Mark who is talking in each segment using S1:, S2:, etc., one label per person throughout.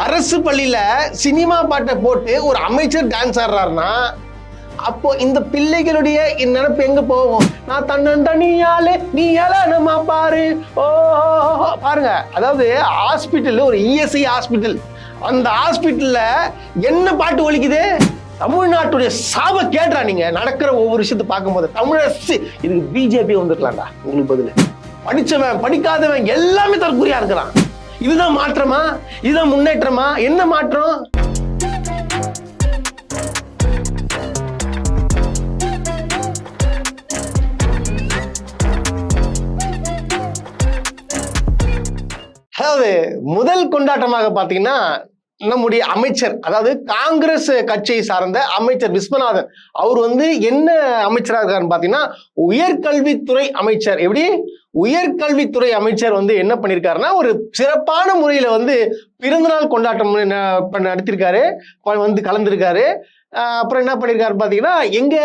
S1: அரசு பள்ளியில சினிமா பாட்டை போட்டு ஒரு அமைச்சர் டான்ஸ் ஆடுறாருன்னா அப்போ இந்த பிள்ளைகளுடைய நினைப்பு எங்க போகும்? நான் தன்னந்தனியாலே நீ ஏளனமா பாரு ஓ பாருங்க. அதாவது ஹாஸ்பிட்டல், ஒரு இஎஸ்ஐ ஹாஸ்பிட்டல், அந்த ஹாஸ்பிட்டல்ல என்ன பாட்டு ஒலிக்குது? தமிழ்நாட்டுடைய சாப கேட்டா நீங்க நடக்கிற ஒவ்வொரு விஷயத்தை பார்க்கும்போது தமிழரசு இதுக்கு பிஜேபி வந்துருக்கலாம்டா. உங்களுக்கு பதில் படிச்சவன் படிக்காதவன் எல்லாமே தற்கொலையா இருக்கிறான். இதுதான் மாற்றமா? இதுதான் முன்னேற்றமா? என்ன மாற்றம்? அதாவது முதல் கொண்டாட்டமாக பாத்தீங்கன்னா நம்முடைய அமைச்சர், அதாவது காங்கிரஸ் கட்சியை சார்ந்த அமைச்சர் விஸ்வநாதன், அவர் என்ன அமைச்சராக இருக்காருன்னு பாத்தீங்கன்னா உயர்கல்வித்துறை அமைச்சர். எப்படி உயர்கல்வித்துறை அமைச்சர் என்ன பண்ணிருக்காருன்னா ஒரு சிறப்பான முறையில பிறந்தநாள் கொண்டாட்டம் நடத்திருக்காரு, கலந்துருக்காரு. அப்புறம் என்ன பண்ணிருக்காரு பாத்தீங்கன்னா எங்க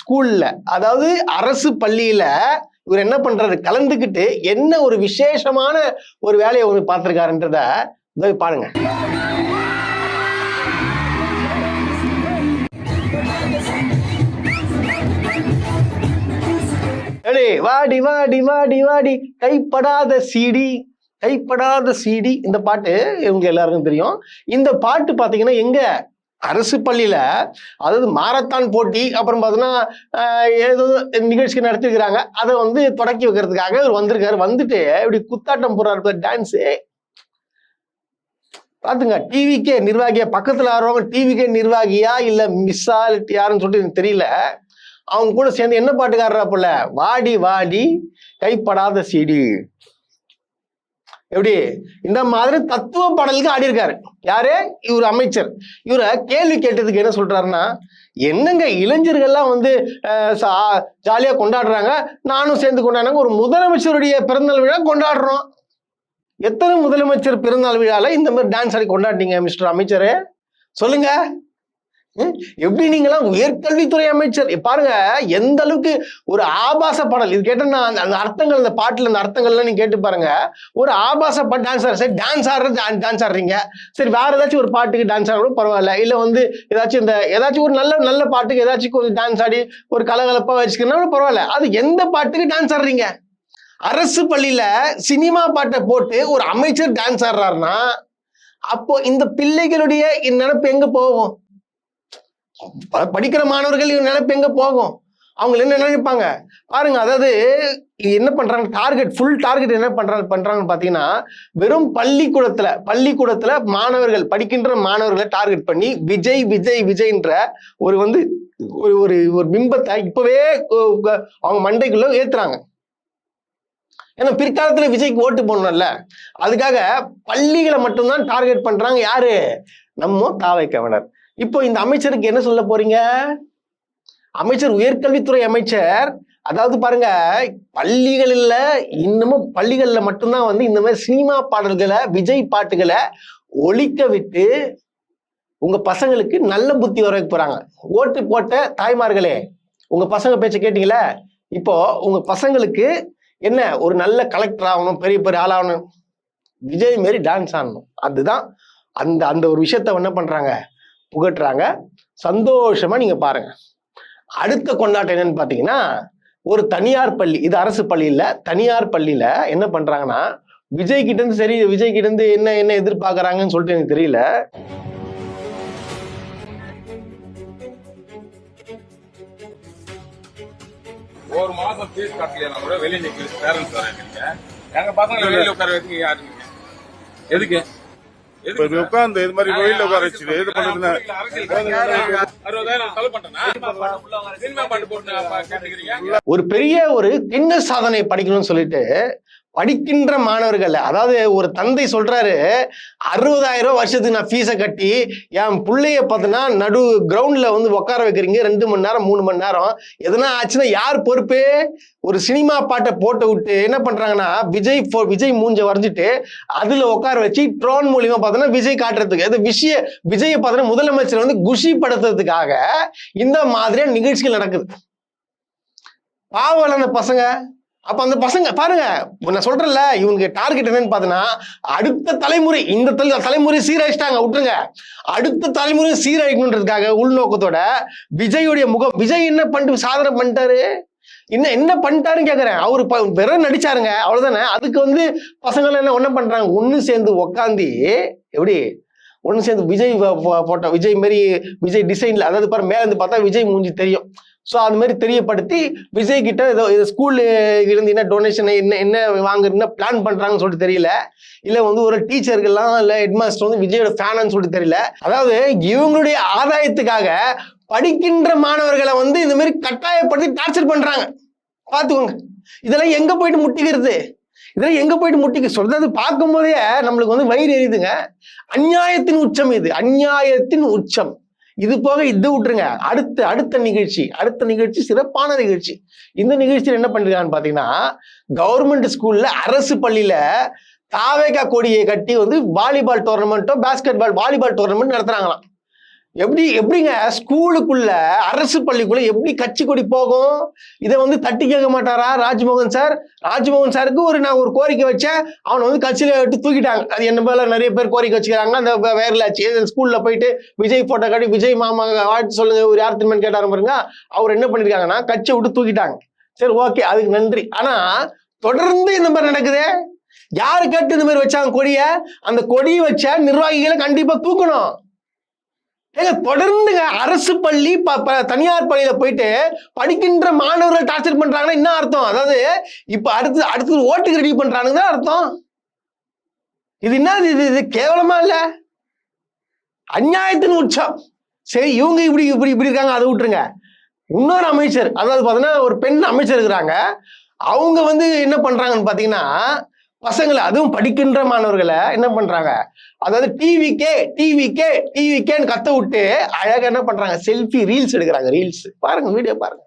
S1: ஸ்கூல்ல, அதாவது அரசு பள்ளியில இவர் என்ன பண்றாரு, கலந்துக்கிட்டு என்ன ஒரு விசேஷமான ஒரு வேலையை பார்த்திருக்காருன்றத பாருங்க. வாடி வாடி வாடி வாடி கைப்படாத சீடி, கைப்படாத சீடி, இந்த பாட்டு இவங்க எல்லாருக்கும் தெரியும். இந்த பாட்டு பாத்தீங்கன்னா எங்க அரசு பள்ளியில, அதாவது மாரத்தான் போட்டி, அப்புறம் பாத்தீங்கன்னா ஏதோ நிகழ்ச்சி நடத்திருக்கிறாங்க. அதை தொடக்கி வைக்கிறதுக்காக இவர் வந்திருக்காரு. வந்துட்டு இப்படி குத்தாட்டம் போறாரு, டான்ஸு பாத்துங்க. டிவிக்கே நிர்வாகியா, பக்கத்துல ஆடுறவங்க டிவிக்கே நிர்வாகியா இல்ல மிஸ்ஸா யாருன்னு சொல்லிட்டு எனக்கு தெரியல. அவங்க கூட சேர்ந்து என்ன பாட்டுக்காரப்பல வாடி வாடி கைப்படாத சீடி, எப்படி இந்த மாதிரி தத்துவ பாடலுக்கு ஆடி இருக்காரு. யாரு? இவர் அமைச்சர். இவரை கேள்வி கேட்டதுக்கு என்ன சொல்றாருன்னா, என்னங்க இளைஞர்கள்லாம் ஜாலியா கொண்டாடுறாங்க, நானும் சேர்ந்து கொண்டாடுறாங்க, ஒரு முதலமைச்சருடைய பிறந்தநாள் விழா கொண்டாடுறோம். எத்தனை முதலமைச்சர் பிறந்தநாள் விழால இந்த மாதிரி டான்ஸ் ஆடி கொண்டாடினீங்க மிஸ்டர் அமைச்சரு? சொல்லுங்க. எப்படி நீங்களாம் உயர்கல்வித்துறை அமைச்சர்? பாருங்க எந்த அளவுக்கு ஒரு ஆபாச பாடல். இது கேட்டா அந்த அர்த்தங்கள், அந்த பாட்டுல அந்த அர்த்தங்கள்லாம் நீங்க கேட்டு பாருங்க. ஒரு ஆபாச பாட்டு டான்ஸ் ஆடுற, சரி டான்ஸ் ஆடுறது டான்ஸ் ஆடுறீங்க, சரி வேற ஏதாச்சும் ஒரு பாட்டுக்கு டான்ஸ் ஆடுறோம் பரவாயில்ல, இல்ல ஏதாச்சும் ஒரு நல்ல நல்ல பாட்டுக்கு ஏதாச்சும் கொஞ்சம் டான்ஸ் ஆடி ஒரு கலகலப்பா வச்சுக்கணும் பரவாயில்ல. அது எந்த பாட்டுக்கு டான்ஸ் ஆடுறீங்க? அரசு பள்ளியில சினிமா பாட்டை போட்டு ஒரு அமைச்சர் டான்ஸ் ஆடுறாருன்னா அப்போ இந்த பிள்ளைகளுடைய நினைப்பு எங்க போகும்? படிக்கிற மாணவர்கள் நினைப்பு எங்க போகும்? அவங்க என்ன நினைப்பாங்க பாருங்க. அதாவது என்ன பண்றாங்க, டார்கெட், ஃபுல் டார்கெட் என்ன பண்றாங்கன்னு பாத்தீங்கன்னா, வெறும் பள்ளிக்கூடத்துல மாணவர்கள், படிக்கின்ற மாணவர்களை டார்கெட் பண்ணி விஜய் விஜய் விஜய்ன்ற ஒரு ஒரு பிம்பத்தை இப்பவே அவங்க மண்டைக்குள்ள ஏத்துறாங்க. ஏன்னா பிற்காலத்துல விஜய்க்கு ஓட்டு போடணும்ல, அதுக்காக பள்ளிகளை மட்டும்தான் டார்கெட் பண்றாங்க. யாரு? நம்ம தாவைக்கவினர். இப்போ இந்த அமைச்சருக்கு என்ன சொல்ல போறீங்க? அமைச்சர், உயர்கல்வித்துறை அமைச்சர், அதாவது பாருங்க பள்ளிகளில் இன்னமும் பள்ளிகள்ல மட்டும்தான் இந்த மாதிரி சினிமா பாடல்களை, விஜய் பாட்டுகளை ஒழிக்க விட்டு உங்க பசங்களுக்கு நல்ல புத்தி வர வைக்க போறாங்க. ஓட்டு போட்ட தாய்மார்களே, உங்க பசங்க பேச்ச கேட்டீங்களா? இப்போ உங்க பசங்களுக்கு என்ன, ஒரு நல்ல கலெக்டர் ஆகணும், பெரிய பெரிய ஆளாகணும், விஜய் மாரி டான்ஸ் ஆடணும். அதுதான் அந்த அந்த ஒரு விஷயத்த என்ன பண்றாங்க, புகட்டுறாங்க. சந்தோஷமா நீங்க பாருங்க. அடுத்த கொண்டாட்டம் என்னன்னு பாத்தீங்கன்னா, ஒரு தனியார் பள்ளி, இது அரசு பள்ளி இல்ல, தனியார் பள்ளியில என்ன பண்றாங்கன்னா, விஜய் கிட்ட இருந்து, சரி விஜய் கிட்ட இருந்து என்ன என்ன எதிர்பார்க்கறாங்கன்னு சொல்லிட்டு எனக்கு தெரியல.
S2: ஒரு மாசம் ஃபீஸ் கட்டலைன்னா கூட வெளியே நிற்கிற பேரண்ட்ஸ் வராங்க. எங்க பசங்களை வெளியில உட்கார வச்சு யாருங்க எதுக்கு
S3: உட்கார்ந்து இது மாதிரி வெளியில உட்கார வச்சு இது பண்ணுறதுன்னா
S2: 60,000 செலவு பண்றேன்னா சினிமா பாட்டு போட்டு கேட்டுக்கிறீங்க.
S1: ஒரு பெரிய ஒரு கின்னஸ் சாதனை படிக்கணும்னு சொல்லிட்டு படிக்கின்ற மாணவர்கள், அதாவது ஒரு தந்தை சொல்றாரு, 60,000 வருஷத்துக்கு நான் ஃபீஸை கட்டி என் பிள்ளைய பார்த்தீங்கன்னா நடு கிரவுண்ட்ல உட்கார வைக்கிறீங்க 2 மணி நேரம் 3 மணி நேரம், எதனா ஆச்சுன்னா யார் பொறுப்பு? ஒரு சினிமா பாட்டை போட்டு விட்டு என்ன பண்றாங்கன்னா, விஜய் மூஞ்ச வரைஞ்சிட்டு அதுல உட்கார வச்சு ட்ரோன் மூலியமா பார்த்தோன்னா விஜய் காட்டுறதுக்கு, அது விஜயை பார்த்தோன்னா முதலமைச்சர் குஷி படுத்துறதுக்காக இந்த மாதிரியான நிகழ்ச்சிகள் நடக்குது. பாவம் அந்த பசங்க, அப்ப அந்த பசங்க பாருங்க, நான் சொல்றேன்ல, இவங்க டார்கெட் என்னன்னு பாத்தீங்கன்னா, அடுத்த தலைமுறை, இந்த தலைமுறை சீரழிச்சிட்டாங்க விட்டுருங்க, அடுத்த தலைமுறை சீரழிக்கணுன்றதுக்காக உள்நோக்கத்தோட விஜயுடைய முகம், விஜய் என்ன பண்ணிட்டு சாதனை பண்ணிட்டாரு, என்ன பண்ணிட்டாருன்னு கேக்குறேன். அவரு வெறும் நடிச்சாருங்க, அவ்வளவுதானே. அதுக்கு வந்து பசங்க என்ன பண்றாங்க, ஒண்ணு சேர்ந்து உக்காந்து, எப்படி ஒண்ணு சேர்ந்து விஜய் போட்டோ, விஜய் மாரி விஜய் டிசைன்ல, அதாவது பாரு மேல இருந்து பார்த்தா விஜய் மூஞ்சி தெரியும். ஸோ அது மாதிரி தெரியப்படுத்தி விஜய் கிட்ட ஏதோ ஸ்கூல்ல இருந்து என்ன டொனேஷன் என்ன வாங்குறதுன்னா பிளான் பண்றாங்கன்னு சொல்லிட்டு தெரியல, இல்ல வந்து ஒரு டீச்சர்கள்லாம் இல்ல ஹெட்மாஸ்டர் வந்து விஜயோட ஃபேனான்னு சொல்லிட்டு தெரியல. அதாவது இவங்களுடைய ஆதாயத்துக்காக படிக்கின்ற மாணவர்களை வந்து இந்த மாதிரி கட்டாயப்படுத்தி டார்ச்சர் பண்றாங்க. பாத்துக்கோங்க, இதெல்லாம் எங்க போயிட்டு முட்டிக்கிறது, இதெல்லாம் எங்க போயிட்டு முட்டிக்க சொல்றது பார்க்கும் போதே நம்மளுக்கு வந்து வயிறு எரியுதுங்க. அநியாயத்தின் உச்சம் இது, அநியாயத்தின் உச்சம். இது போக இது விட்டுருங்க, அடுத்த நிகழ்ச்சி சிறப்பான நிகழ்ச்சி. இந்த நிகழ்ச்சியில் என்ன பண்ணிருக்கான்னு பாத்தீங்கன்னா, கவர்மெண்ட் ஸ்கூல்ல அரசு பள்ளியில தாவேகா கொடியை கட்டி வந்து வாலிபால் டோர்னமெண்ட்டோ வாலிபால் டோர்னமெண்ட் நடத்துறாங்களாம். எப்படிங்க ஸ்கூலுக்குள்ள அரசு பள்ளிக்குள்ள எப்படி கட்சி கொடி போகும்? இதை வந்து தட்டி கேட்க மாட்டாரா ராஜ்மோகன் சார்? ராஜ்மோகன் சாருக்கு நான் ஒரு கோரிக்கை வச்சேன், அவனை வந்து கட்சியில விட்டு தூக்கிட்டாங்க. அது என்ன போல நிறைய பேர் கோரிக்கை வச்சுக்கிறாங்க. அந்த வேர்லாச்சு ஸ்கூல்ல போயிட்டு விஜய் போட்டோ காட்டி விஜய் மாமா வாழ்த்து சொல்லுங்க ஒரு யார் திரும்ப கேட்டாரு பாருங்க, அவர் என்ன பண்ணிருக்காங்கன்னா கட்சியை விட்டு தூக்கிட்டாங்க. சரி, ஓகே, அதுக்கு நன்றி. ஆனா தொடர்ந்து இந்த மாதிரி நடக்குது. யாரு கேட்டு இந்த மாதிரி வச்சாங்க கொடிய? அந்த கொடியை வச்ச நிர்வாகிகளை கண்டிப்பா தூக்கணும். தொடர்ந்துங்க அரசு பள்ளி தனியார் பள்ளியில போயிட்டு படிக்கின்ற மாணவர்கள் டார்ச்சர் பண்றாங்கன்னா என்ன அர்த்தம்? அதாவது இப்ப அடுத்து ஓட்டுக்கு ரெடி பண்றாங்க அர்த்தம். இது என்ன, இது கேவலமா இல்ல? அநியாயத்தின் உச்சம். சரி, இவங்க இப்படி இருக்காங்க, அதை விட்டுருங்க. இன்னொரு அமைச்சர், அதாவது பாத்தீங்கன்னா ஒரு பெண் அமைச்சர் இருக்கிறாங்க. அவங்க வந்து என்ன பண்றாங்கன்னு பாத்தீங்கன்னா, பசங்களை, அதுவும் படிக்கின்ற மாணவர்களை என்ன பண்றாங்க, அதாவது டிவிக்கேன்னு கத்த விட்டு அழகா என்ன பண்றாங்க, செல்ஃபி ரீல்ஸ் எடுக்கிறாங்க. ரீல்ஸ் பாருங்க, வீடியோ பாருங்க.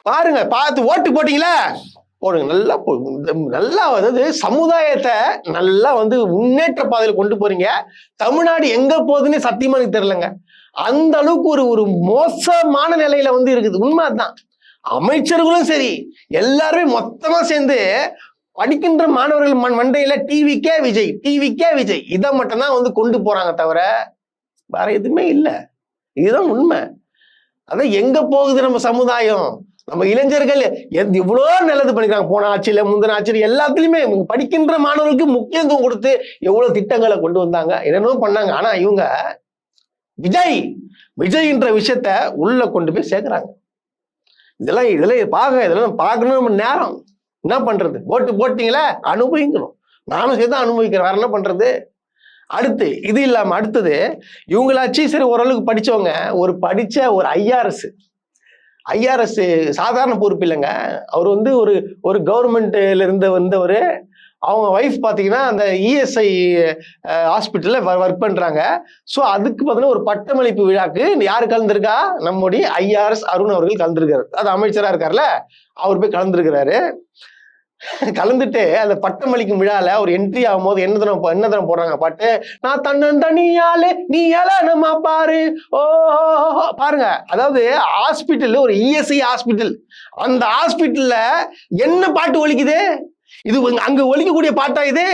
S1: பாருங்க, பார்த்து ஓட்டு போட்டீங்களா, போடுங்க, நல்லா அதாவது சமுதாயத்தை நல்லா வந்து முன்னேற்ற பாதையில் கொண்டு போறீங்க. தமிழ்நாடு எங்க போகுதுன்னு சத்தியமா எனக்கு தெரியலங்க. அந்த அளவுக்கு ஒரு மோசமான நிலையில வந்து இருக்குது. உண்மைதான். அமைச்சர்களும் சரி, எல்லாருமே மொத்தமா சேர்ந்து படிக்கின்ற மாணவர்கள் மண்டையில டிவிக்கே விஜய் இதை மட்டும் தான் வந்து கொண்டு போறாங்க, தவிர வேற எதுவுமே இல்லை. இதுதான் உண்மை. அதான் எங்க போகுது நம்ம சமுதாயம். நம்ம இளைஞர்கள் இவ்வளோ நல்லது பண்ணிக்கிறாங்க. போன ஆட்சியில, முந்தின ஆட்சியில, எல்லாத்துலயுமே படிக்கின்ற மாணவர்களுக்கு முக்கியத்துவம் கொடுத்து எவ்வளவு திட்டங்களை கொண்டு வந்தாங்க, என்னென்னோ பண்ணாங்க. ஆனா இவங்க விஜய்ன்ற விஷயத்த உள்ள கொண்டு போய் சேர்க்கிறாங்க. இதெல்லாம் பார்க்கணும் நேரம். என்ன பண்றது? ஓட்டு போட்டீங்களா, அனுபவிக்கணும். நானும் சேர்த்து அனுபவிக்கிறேன், வேற என்ன பண்றது? அடுத்து இது இல்லாம அடுத்தது இவங்களாச்சு சரி ஓரளவுக்கு படிச்சவங்க, படிச்ச ஒரு ஐஆர்எஸ் சாதாரண பொறுப்பு இல்லைங்க. அவர் வந்து ஒரு கவர்மெண்ட்ல வந்தவர். அவங்க ஒய்ஃப் பார்த்தீங்கன்னா அந்த இஎஸ்ஐ ஹாஸ்பிட்டலில் ஒர்க் பண்ணுறாங்க. ஸோ அதுக்கு பார்த்தீங்கன்னா ஒரு பட்டமளிப்பு விழாக்கு யார் கலந்துருக்கா? நம்முடைய ஐஆர்எஸ் அருண் அவர்கள் கலந்துருக்காரு. அது அமைச்சராக இருக்கார்ல, அவர் போய் கலந்துருக்கிறாரு. கலந்துட்டு அந்த பட்டமளிக்கும் விழால ஒரு என்ட்ரி ஆகும்போது என்ன தரம் போடுறாங்க பாட்டு, நான் தனியாலே நீ ஏழனமா பாரு ஓ பாருங்க. அதாவது ஹாஸ்பிட்டல், ஒரு இஎஸ்ஐ ஹாஸ்பிட்டல், அந்த ஹாஸ்பிட்டல்ல என்ன பாட்டு ஒலிக்குது? இது அங்க ஒலிக்கக்கூடிய பாட்டா இது?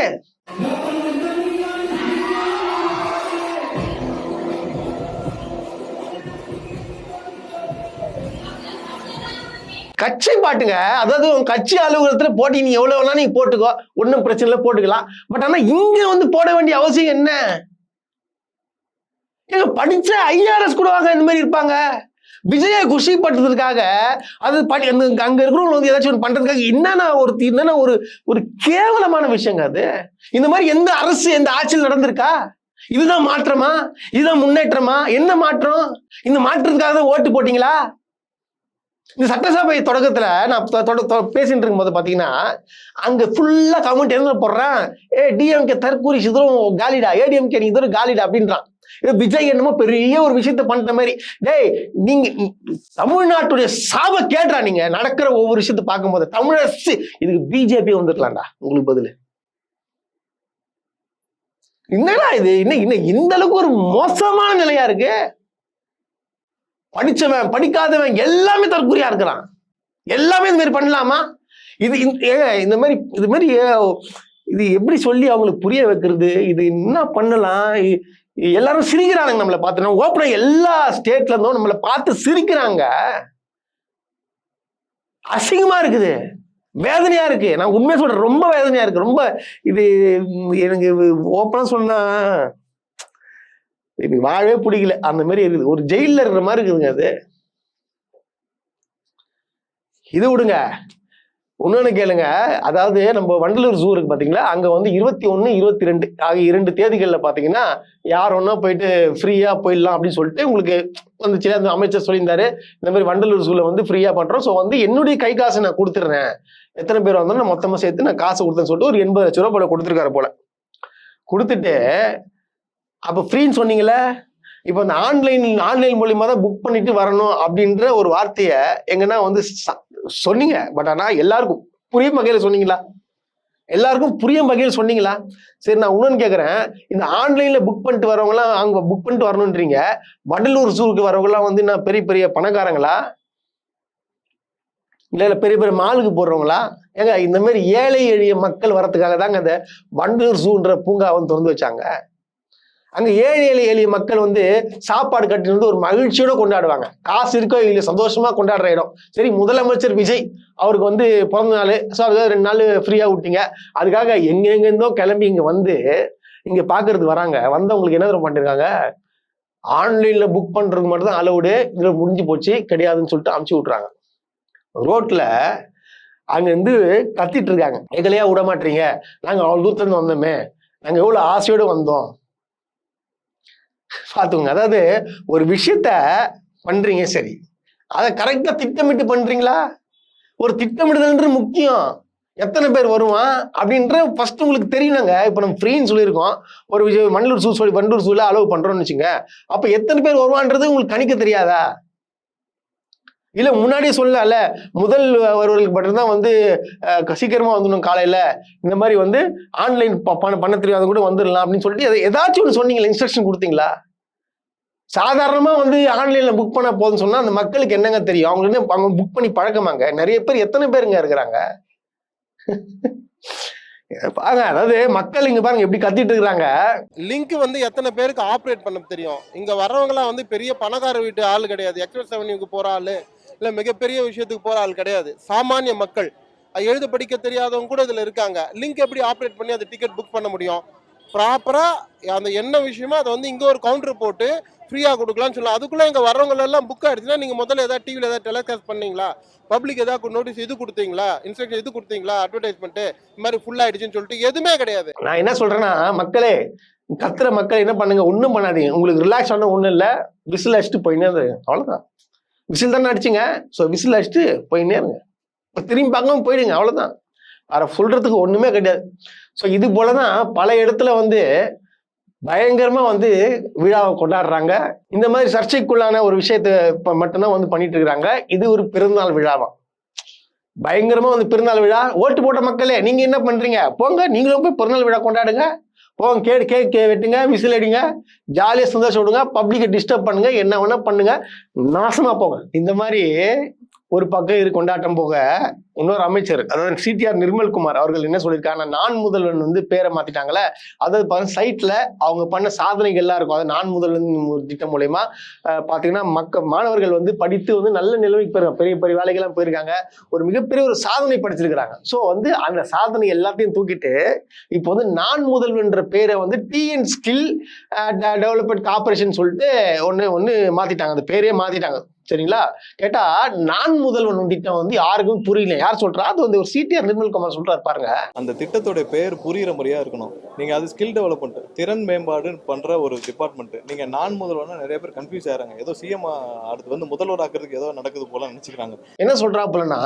S1: கட்சி பாட்டுங்க. அதாவது உங்க கட்சி அலுவலகத்துல போட்டி நீ எவ்வளவு வேணா நீ போட்டுக்கோ, ஒன்னும் பிரச்சனை இல்லை, போட்டுக்கலாம். பட் ஆனா இங்க வந்து போட வேண்டிய அவசியம் என்ன? படிச்ச ஐஆர்எஸ் கூட இந்த மாதிரி இருப்பாங்க. விஜயை குஷிப்படுத்துறதுக்காக, அது அங்க இருக்கிறவங்க வந்து ஏதாச்சும் பண்றதுக்காக என்னன்னா ஒரு கேவலமான விஷயங்க அது. இந்த மாதிரி எந்த அரசு எந்த ஆட்சியில் நடந்திருக்கா? இதுதான் மாற்றமா? இதுதான் முன்னேற்றமா? என்ன மாற்றம்? இந்த மாற்றத்துக்காக தான் ஓட்டு போட்டீங்களா? இந்த சட்டசபை தொடக்கத்துல நான் பேசிட்டு இருக்கும் போது பாத்தீங்கன்னா, அங்க ஃபுல்லா கமெண்ட் என்ன போடுறேன், டிஎம்கே தற்கூரி சிதறும் காலிடா, ஏடிஎம்கே நீ இதரும் காலிடா அப்படின்றான். விஜய் என்னமோ பெரிய ஒரு விஷயத்த பண்ற மாதிரி. டேய், நீங்க தமிழ்நாட்டுடைய சாப கேட்டா, நீங்க நடக்கிற ஒவ்வொரு விஷயத்த பார்க்கும் போது தமிழரசு இதுக்கு பிஜேபி வந்துடலாம்டா உங்களுக்கு பதில். என்னடா இது இன்னும் இந்த அளவுக்கு ஒரு மோசமான நிலையா இருக்கு. படிச்சவன் படிக்காதவன் எல்லாமே தற்கொலையா இருக்கிறான். எல்லாமே இந்த மாதிரி பண்ணலாமா? இந்த மாதிரி இது எப்படி சொல்லி அவங்களுக்கு புரிய வைக்கிறது? இது என்ன பண்ணலாம்? எல்லாரும் சிரிக்கிறாங்க நம்மளை பார்த்து. ஓப்பனா எல்லா ஸ்டேட்ல இருந்தும் நம்மளை பார்த்து சிரிக்கிறாங்க. அசிங்கமா இருக்குது, வேதனையா இருக்கு. நான் உண்மையா சொல்றேன், ரொம்ப வேதனையா இருக்கு. ரொம்ப இது எனக்கு ஓப்பனா சொன்னா எனக்கு வாழவே பிடிக்கல. அந்த மாதிரி இருக்குது, ஒரு ஜெயில இருக்கிற மாதிரி இருக்குதுங்க அது. இது விடுங்க, இன்னொன்னு கேளுங்க. அதாவது நம்ம வண்டலூர் ஜூ இருக்கு பாத்தீங்களா, அங்க வந்து 21, 22 ஆகிய 2 தேதிகள்ல பாத்தீங்கன்னா யார் ஒன்னா போயிட்டு ஃப்ரீயா போயிடலாம் அப்படின்னு சொல்லிட்டு உங்களுக்கு வந்துச்சு. அந்த அமைச்சர் சொல்லியிருந்தாரு, இந்த மாதிரி வண்டலூர் ஜூல வந்து ஃப்ரீயா பண்றோம், ஸோ வந்து என்னுடைய கை காசை நான் கொடுத்துடுறேன், எத்தனை பேர் வந்தாலும் நான் மொத்தமா சேர்த்து நான் காசு கொடுத்தேன்னு சொல்லிட்டு ஒரு 80 லட்ச ரூபா போல கொடுத்துருக்காரு போல. கொடுத்துட்டு அப்ப ஃப்ரீன்னு சொன்னீங்களே, இப்ப அந்த ஆன்லைன் மூலியமா தான் புக் பண்ணிட்டு வரணும் அப்படின்ற ஒரு வார்த்தைய எங்கன்னா வந்து சொன்னீங்க. பட் ஆனா எல்லாருக்கும் புரியும் வகையில சொன்னீங்களா? எல்லாருக்கும் புரியும் வகையில் சொன்னீங்களா? சரி, நான் இன்னொன்னு கேட்கறேன், இந்த ஆன்லைன்ல புக் பண்ணிட்டு வரவங்க எல்லாம் அங்க புக் பண்ணிட்டு வரணும்ன்றீங்க, வண்டலூர் ஜூக்கு வரவங்க எல்லாம் வந்து நான் பெரிய பெரிய பணக்காரங்களா, இல்ல பெரிய பெரிய மாலுக்கு போடுறவங்களா? ஏங்க, இந்த மாதிரி ஏழை எளிய மக்கள் வரதுக்காக தாங்க அந்த வண்டலூர் ஜூன்ற பூங்கா வந்து திறந்து வச்சாங்க. அங்க ஏழை எளிய மக்கள் வந்து சாப்பாடு கட்டி வந்து ஒரு மகிழ்ச்சியோட கொண்டாடுவாங்க. காசு இருக்கோ இல்லையோ சந்தோஷமா கொண்டாடுற இடம். சரி, முதலமைச்சர் விஜய் அவருக்கு வந்து பிறந்த நாள், ஸோ அதுக்காக 2 நாள் ஃப்ரீயா விட்டீங்க. அதுக்காக எங்கெங்கிருந்தோ கிளம்பி இங்க வந்து இங்க பாக்குறதுக்கு வராங்க. வந்தவங்களுக்கு என்ன தரம் பண்ணிருக்காங்க, ஆன்லைன்ல புக் பண்றது மட்டும் தான் அலவுடு, இதுல முடிஞ்சு போச்சு, கிடையாதுன்னு சொல்லிட்டு அமுச்சு விட்டுறாங்க. ரோட்ல அங்க இருந்து கத்திட்டு இருக்காங்க, எங்களையா விட மாட்டீங்க, நாங்க அவ்வளவு தூரத்துல இருந்து வந்தோமே, நாங்க எவ்வளவு ஆசையோடு வந்தோம். பாத்துங்க, அதாவது ஒரு விஷயத்த பண்றீங்க, சரி, அதை கரெக்டா திட்டமிட்டு பண்றீங்களா? ஒரு திட்டமிடுதல்ன்றது முக்கியம். எத்தனை பேர் வருவான் அப்படின்ற ஃபர்ஸ்ட் உங்களுக்கு தெரியணுங்க. இப்ப நம்ம ஃப்ரீன்னு சொல்லியிருக்கோம், ஒரு விஷயம் வண்டலூர் ஜூல அலோவ் பண்றோம்னு வச்சுங்க, அப்ப எத்தனை பேர் வருவான்றது உங்களுக்கு கணிக்க தெரியாதா? இல்ல முன்னாடியே சொல்லல, முதல் வருவர்களுக்கு மட்டும்தான் வந்து சீக்கிரமா வந்துடணும், காலையில இந்த மாதிரி வந்து ஆன்லைன் பண்ண தெரியாத கூட வந்துடலாம் அப்படின்னு சொல்லிட்டு ஏதாச்சும் ஒன்று சொன்னீங்களா? இன்ஸ்ட்ரக்ஷன் கொடுத்தீங்களா? சாதாரணமா வந்து ஆன்லைன்ல புக் பண்ண போதுன்னு சொன்னா அந்த மக்களுக்கு என்னங்க தெரியும்? அவங்க புக் பண்ணி பழக்கமாங்க. நிறைய பேர், எத்தனை பேருங்க இருக்கிறாங்க பாருங்க. அதாவது மக்கள் இங்க பாருங்க எப்படி கத்திட்டு இருக்கிறாங்க.
S4: லிங்க் வந்து எத்தனை பேருக்கு ஆப்ரேட் பண்ண தெரியும்? இங்க வர்றவங்கலாம் வந்து பெரிய பணக்கார வீட்டு ஆள் கிடையாது, எக்ஸ்பிரஸ் அவென்யூக்கு போற ஆளு, இல்ல மிகப்பெரிய விஷயத்துக்கு போற ஆள் கிடையாது. சாமானிய மக்கள், எழுத படிக்க தெரியாதவங்க கூட இதுல இருக்காங்க. லிங்க் எப்படி ஆப்ரேட் பண்ணி அந்த டிக்கெட் புக் பண்ண முடியும்? ப்ராப்பரா அந்த என்ன விஷயமோ அதை வந்து இங்க ஒரு கவுண்டர் போட்டு ஃப்ரீயா கொடுக்கலாம்னு சொல்லலாம். அதுக்குள்ள இங்க வர்றவங்க எல்லாம் புக் ஆயிடுச்சுன்னா நீங்க முதல்ல ஏதாவது டிவில ஏதாவது டெலிகாஸ்ட் பண்ணீங்களா? பப்ளிக் ஏதாவது நோட்டீஸ் இது கொடுத்தீங்களா? இன்ஸ்ட்ரக்ஷன் இது கொடுத்தீங்களா? அட்வர்டைஸ்மெண்ட் இந்த மாதிரி ஃபுல் ஆயிடுச்சுன்னு சொல்லிட்டு எதுவுமே கிடையாது.
S1: நான் என்ன சொல்றேன்னா, மக்களே, கத்துற மக்கள் என்ன பண்ணுங்க, ஒன்றும் பண்ணாதீங்க. உங்களுக்கு ரிலாக்ஸ் ஆன ஒன்றும் இல்லை, விசில் அடிச்சுட்டு போயினே அவ்வளவுதான். விசில் தானே அடிச்சுங்க, ஸோ விசில் அடிச்சுட்டு போயினே இருங்க. திரும்பி பார்க்காம போயிடுங்க, அவ்வளவுதான். வேற சொல்றதுக்கு ஒண்ணுமே கிடையாது. ஸோ இது போலதான் பல இடத்துல வந்து பயங்கரமா வந்து விழாவை கொண்டாடுறாங்க. இந்த மாதிரி சர்ச்சைக்குள்ளான ஒரு விஷயத்த மட்டும்தான் வந்து பண்ணிட்டு இருக்கிறாங்க. இது ஒரு பிறந்தநாள் விழாவா? பயங்கரமா வந்து பிறந்தநாள் விழா. ஓட்டு போட்ட மக்களே, நீங்க என்ன பண்றீங்க? போங்க, நீங்களும் போய் பிறந்தநாள் விழா கொண்டாடுங்க. போங்க, கேக் வெட்டுங்க, விசில் அடிங்க, ஜாலியா சந்தோஷம் விடுங்க, பப்ளிக்கை டிஸ்டர்ப் பண்ணுங்க, என்ன வேணா பண்ணுங்க, நாசமா போங்க. இந்த மாதிரி ஒரு பக்கம் இது கொண்டாட்டம் போக, இன்னொரு அமைச்சர், அதாவது சிடிஆர் நிர்மல்குமார் அவர்கள் என்ன சொல்லியிருக்காங்க, நான் முதல்வன் வந்து பேரை மாத்திட்டாங்களே, அதாவது சைட்ல அவங்க பண்ண சாதனைகள் எல்லாம் இருக்கும். அது நான் முதல்வன் திட்டம் மூலயமா பாத்தீங்கன்னா மாணவர்கள் வந்து படித்து வந்து நல்ல நிலைமைக்கு போயிருக்காங்க, பெரிய பெரிய வேலைகள்லாம் போயிருக்காங்க, ஒரு மிகப்பெரிய ஒரு சாதனை படிச்சிருக்கிறாங்க. ஸோ வந்து அந்த சாதனை எல்லாத்தையும் தூக்கிட்டு இப்போ வந்து நான் முதல்வன்ற பேரை வந்து டிஎன் ஸ்கில் டெவலப்மெண்ட் கார்பரேஷன் சொல்லிட்டு ஒன்னு மாத்திட்டாங்க, அந்த பேரே மாத்திட்டாங்க. சரிங்களா? கேட்டா நான் முதல்வன் திட்டம் வந்து யாருக்கும் புரியல. யார் சொல்றா? அது வந்து ஒரு சிடிஆர் நிர்மல்குமார் சொல்றாரு பாருங்க.
S5: அந்த திட்டத்தோட பேர் புரியுற முறையா இருக்கணும். நீங்க அது ஸ்கில் டெவலப்மெண்ட், திறன் மேம்பாடு பண்ற ஒரு டிபார்ட்மெண்ட். நீங்க நான் முதல்வர்னா நிறைய பேர் கன்ஃபியூஸ் ஆகிறாங்க. ஏதோ சிஎம் அடுத்து வந்து முதல்வர் ஆக்குறதுக்கு ஏதோ நடக்குது போல நினைச்சுக்கிறாங்க. என்ன
S1: சொல்றா போலன்னா,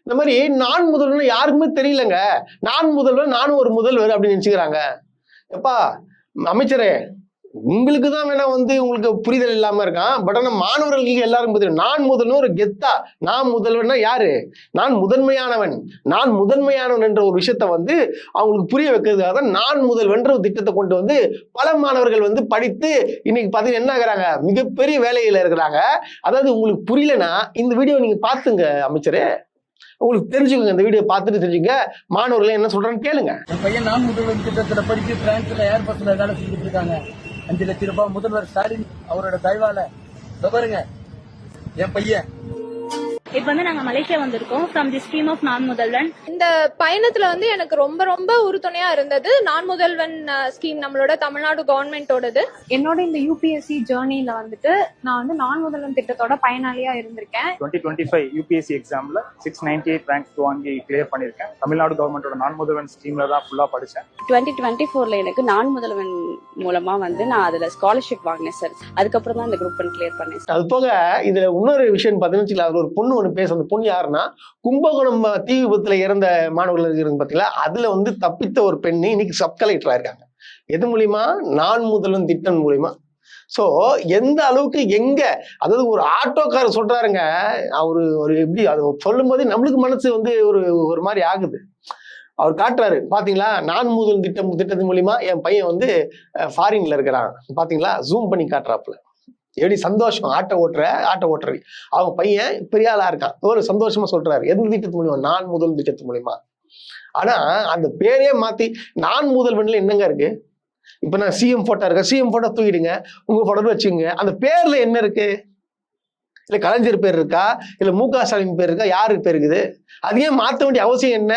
S1: இந்த மாதிரி நான் முதல்வர் யாருக்குமே தெரியலங்க. நான் முதல்வர், நானும் ஒரு முதல்வர் அப்படின்னு நினைச்சுக்கிறாங்க. எப்பா அமைச்சரே, உங்களுக்கு தான் வேணா வந்து உங்களுக்கு புரிதல் இல்லாம இருக்கான். பட் ஆனா மாணவர்களுக்கு எல்லாரும் தெரியும். நான் முதல்வன் ஒரு கெத்தா, நான் முதல்வன்னா யாரு, நான் முதன்மையானவன், நான் முதன்மையானவன் என்ற ஒரு விஷயத்த வந்து அவங்களுக்கு புரிய வைக்கிறதுக்காக தான் நான் முதல்வன்ற ஒரு திட்டத்தை கொண்டு வந்து பல மாணவர்கள் வந்து படித்து இன்னைக்கு பாத்தீங்கன்னா என்ன ஆகுறாங்க, மிகப்பெரிய வேலையில இருக்கிறாங்க. அதாவது உங்களுக்கு புரியலன்னா இந்த வீடியோ நீங்க பாத்துங்க அமைச்சரே, உங்களுக்கு தெரிஞ்சுக்கோங்க. இந்த வீடியோ பார்த்துட்டு தெரிஞ்சுங்க, மாணவர்கள் என்ன சொல்றான்னு கேளுங்க.
S6: என் பையன் நான் முதல்வர் திட்டத்துல படிச்சு பிரான்ஸ்ல ஏர்பஸ்ல வேலை செஞ்சுட்டு இருக்காங்க. 5 லட்சம் ரூபாய் முதல்வர் ஸ்டாலின் அவரோட தயவால பாருங்க என் பையன்.
S7: இப்போ வந்து நாங்க மலேசியா வந்திருக்கோம் ஃப்ரம் தி ஸ்கீம் ஆஃப் நான் முதல்வன்.
S8: இந்த பயணத்துல வந்து எனக்கு ரொம்ப ரொம்ப உறுதுணையா இருந்தது நான் முதல்வன் ஸ்கீம், நம்மளோட தமிழ்நாடு கவர்மெண்டோடது.
S9: என்னோட இந்த யூபிஎஸ்சி ஜேர்னில வந்துட்டு நான் வந்து நான் முதல்வன் திட்டத்தோட பயனாளியா இருந்திருக்கேன்.
S10: 2025 யூபிஎஸ்சி எக்ஸாம்ல 698 ரேங்க் வாங்கி கிளியர் பண்ணிருக்கேன். தமிழ்நாடு கவர்மெண்டோட நான் முதல்வன் ஸ்கீம்ல தான் ஃபுல்லா படிச்சேன்.
S7: 2024ல எனக்கு நான் முதல்வன் மூலமா வந்து நான் அதுல ஸ்காலர்ஷிப் வாங்கினேன் சார். அதுக்கப்புறம் தான் இந்த குரூப் ஒன் கிளியர் பண்ணேன்.
S1: அது போக இதுல இன்னொரு விஷயம் பார்த்தீங்கன்னா, அதுல ஒரு பொண்ணு ஒன்று பேச, அந்த பொண்ணு யாருன்னா கும்பகோணம் தீ விபத்துல இறந்த மாணவர்கள் இருக்கு பார்த்தீங்களா, அதுல வந்து தப்பித்த ஒரு பெண்ணு இன்னைக்கு சப் கலெக்டரா இருக்காங்க. எது மூலியமா, நான் முதல்வன் திட்டம் மூலியமா. சோ எந்த அளவுக்கு எங்க, அதாவது ஒரு ஆட்டோக்காரர் சொல்றாருங்க, அவரு ஒரு எப்படி அது சொல்லும் போது நம்மளுக்கு மனசு வந்து ஒரு மாதிரி ஆகுது. அவர் காட்டுறாரு பாத்தீங்களா, நான் முதல் திட்டத்தின் மூலியமா என் பையன் வந்து ஃபாரின்ல இருக்கிறான் பாத்தீங்களா, ஜூம் பண்ணி காட்டுறாப்புல. எப்படி சந்தோஷம், ஆட்டோ ஓட்டுறவி அவங்க பையன் பெரிய ஆளா இருக்கான், ஒரு சந்தோஷமா சொல்றாரு. எந்த திட்டத்து மூலியமா, நான் முதல் திட்டத்து மூலியமா. ஆனா அந்த பேரே மாத்தி நான் முதல்வன்ல என்னங்க இருக்கு? இப்ப நான் சிஎம் போட்டோ இருக்கேன், சிஎம் போட்டோ தூக்கிடுங்க, உங்க போட்டோ வச்சுங்க. அந்த பேர்ல என்ன இருக்கு? இல்ல கலைஞர் பேர் இருக்கா, இல்ல முக ஸ்டாலின் பேர் இருக்கா, யாருக்கு பேர் இருக்குது? அது ஏன் மாத்த வேண்டிய அவசியம் என்ன?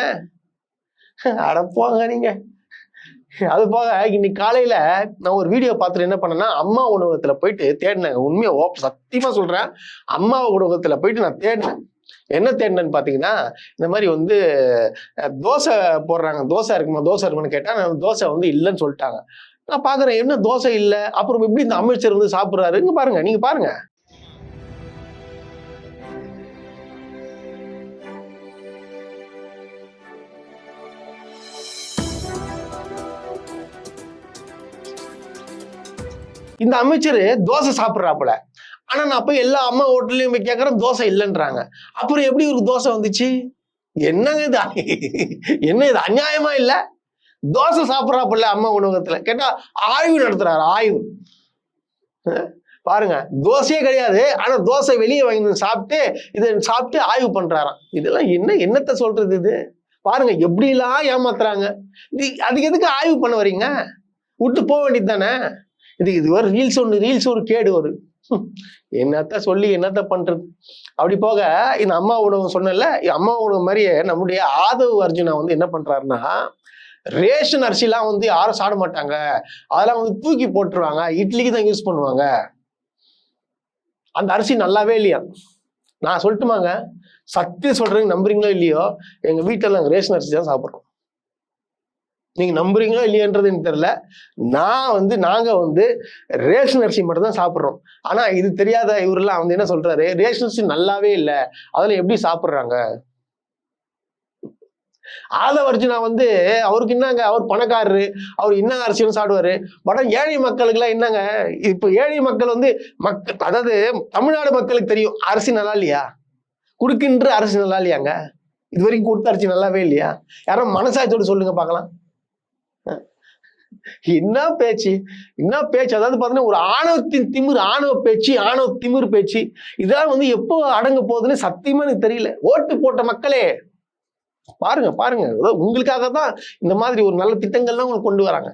S1: அட போங்க நீங்க. அது போக இன்னைக்கு காலையில நான் ஒரு வீடியோ பார்த்துட்டு என்ன பண்ணேன்னா, அம்மா உணவகத்துல போயிட்டு தேடினேன். உண்மையா சத்தியமா சொல்றேன், அம்மா உணவகத்துல போயிட்டு நான் தேடினேன். என்ன தேடினேன்னு பாத்தீங்கன்னா, இந்த மாதிரி வந்து தோசை போடுறாங்க, தோசை இருக்குமான்னு கேட்டா, தோசை வந்து இல்லைன்னு சொல்லிட்டாங்க. நான் பாக்குறேன், என்ன தோசை இல்லை, அப்புறம் எப்படி இந்த அமைச்சர் வந்து சாப்பிடுறாரு? இங்க பாருங்க, நீங்க பாருங்க. இந்த அமைச்சர் தோசை சாப்பிட்றாப்புல. ஆனா நான் போய் எல்லா அம்மா ஹோட்டல்லையும் போய் கேட்கறேன், தோசை இல்லைன்றாங்க. அப்புறம் எப்படி ஒரு தோசை வந்துச்சு? என்னங்க இது, என்ன இது அநியாயமா இல்ல? தோசை சாப்பிட்றாப்புல அம்மா உணவகத்துல. கேட்டா ஆய்வு நடத்துறாரு, ஆய்வு. பாருங்க, தோசையே கிடையாது, ஆனா தோசை வெளியே வாங்கி சாப்பிட்டு இதை சாப்பிட்டு ஆய்வு பண்றாராம். இதெல்லாம் என்னத்த சொல்றது இது? பாருங்க எப்படிலாம் ஏமாத்துறாங்க. அதுக்கு எதுக்கு ஆய்வு பண்ண வரீங்க? விட்டு போக வேண்டியது தானே. இது ஒரு ரீல்ஸ் ஒரு கேடு ஒரு என்னத்த சொல்லி என்னத்த பண்றது. அப்படி போக இந்த அம்மா உணவு சொன்னல, அம்மா உணவு மாதிரியே நம்முடைய ஆதவ் அர்ஜுனா வந்து என்ன பண்றாருன்னா, ரேஷன் அரிசிலாம் வந்து யாரும் சாப்பிட மாட்டாங்க, அதெல்லாம் வந்து தூக்கி போட்டுருவாங்க, இட்லிக்கு தான் யூஸ் பண்ணுவாங்க. அந்த அரிசி நல்லாவே இல்லையா? நான் சொல்லட்டுமாங்க, சத்தியம் சொல்றேங்க, நம்புறீங்களோ இல்லையோ, எங்க வீட்டில் நாங்கள் ரேஷன் அரிசி தான் சாப்பிட்றோம். நீங்க நம்புறீங்களோ இல்லையன்றது எனக்கு தெரியல. நாங்க வந்து ரேஷன் அரிசி மட்டும் தான் சாப்பிட்றோம். ஆனா இது தெரியாத இவரெல்லாம் வந்து என்ன சொல்றாரு, ரேஷன் அரிசி நல்லாவே இல்லை, அதில் எப்படி சாப்பிட்றாங்க? ஆதவ அர்ஜுனா வந்து அவருக்கு என்னங்க, அவர் பணக்காரரு, அவர் என்ன அரிசியும் சாப்பிடுவாரு. பட் ஏழை மக்களுக்கு எல்லாம் என்னங்க, இப்ப ஏழை மக்கள் வந்து அதாவது தமிழ்நாடு மக்களுக்கு தெரியும் அரிசி நல்லா இல்லையா, கொடுக்கின்ற அரிசி நல்லா இல்லையாங்க, இது வரைக்கும் கொடுத்த அரிசி நல்லாவே இல்லையா? யாரும் மனசாட்சியோடு சொல்லுங்க பார்க்கலாம். என்ன பேச்சு. அதாவது பாத்தீங்கன்னா ஒரு ஆணவத்தின் திமிர், ஆணவ பேச்சு, ஆணவ திமிர் பேச்சு. இதெல்லாம் வந்து எப்போ அடங்க போகுதுன்னு சத்தியமா எனக்கு தெரியல. ஓட்டு போட்ட மக்களே பாருங்க, உங்களுக்காக தான் இந்த மாதிரி ஒரு நல்ல திட்டங்கள்லாம் உங்களுக்கு கொண்டு வராங்க.